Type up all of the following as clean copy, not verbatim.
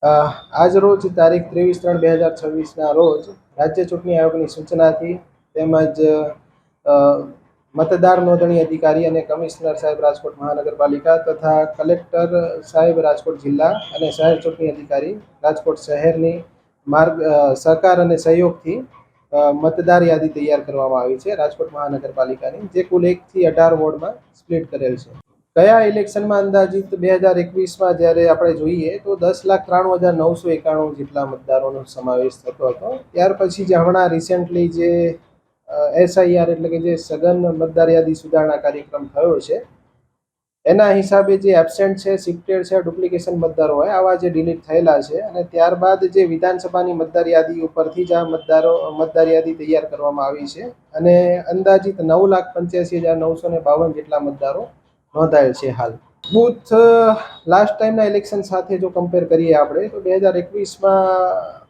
આજ રોજ તારીખ 23/3/2026ના રોજ રાજ્ય ચૂંટણી આયોગની સૂચનાથી તેમજ મતદાર નોંધણી અધિકારી અને કમિશનર સાહેબ રાજકોટ મહાનગરપાલિકા તથા કલેક્ટર સાહેબ રાજકોટ જિલ્લા અને શહેર ચૂંટણી અધિકારી રાજકોટ શહેરની સહકાર અને સહયોગથી મતદાર યાદી તૈયાર કરવામાં આવી છે રાજકોટ મહાનગરપાલિકાની, જે કુલ 1 થી 18 વોર્ડમાં સ્પ્લિટ કરેલ છે. કયા ઇલેક્શનમાં અંદાજિત 2021માં જ્યારે આપણે જોઈએ તો 10,93,991 જેટલા મતદારોનો સમાવેશ થતો હતો. ત્યાર પછી જે હમણાં રિસેન્ટલી જે SIR એટલે કે જે સઘન મતદાર યાદી સુધારણા કાર્યક્રમ થયો છે, એના હિસાબે જે એબસેન્ટ છે, શિફ્ટેડ છે, ડુપ્લિકેશન મતદારો હોય આવા જે ડિલીટ થયેલા છે અને ત્યારબાદ જે વિધાનસભાની મતદાર યાદી ઉપરથી જ આ મતદાર યાદી તૈયાર કરવામાં આવી છે અને અંદાજિત 9,85,952 જેટલા મતદારો નોંધાયેલ છે. હાલ બૂથ લાસ્ટ ટાઈમના ઇલેક્શન સાથે જો કમ્પેર કરીએ આપણે તો 2021માં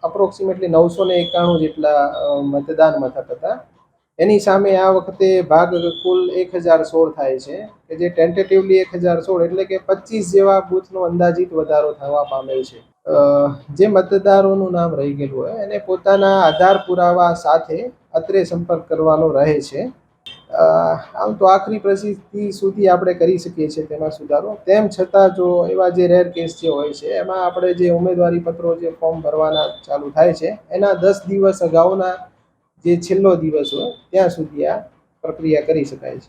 અપ્રોક્સિમેટલી 991 જેટલા મતદાન મથક હતા. એની સામે આ વખતે ભાગ કુલ 1016 થાય છે કે જે ટેન્ટેટિવલી 1016 એટલે કે 25 જેવા બૂથનો અંદાજિત વધારો થવા પામેલ છે. જે મતદારોનું નામ રહી ગયેલું હોય એને પોતાના આધાર પુરાવા સાથે અત્રે સંપર્ક કરવાનો રહે છે. આમ તો આખરી પરિસ્થિતિ સુધી આપણે કરી શકીએ છીએ તેમાં સુધારો. તેમ છતાં જો એવા જે રેર કેસ જે હોય છે એમાં આપણે જે ઉમેદવારી પત્રો જે ફોર્મ ભરવાના ચાલુ થાય છે એના 10 દિવસ અગાઉના જે છેલ્લો દિવસ હોય ત્યાં સુધી આ પ્રક્રિયા કરી શકાય છે.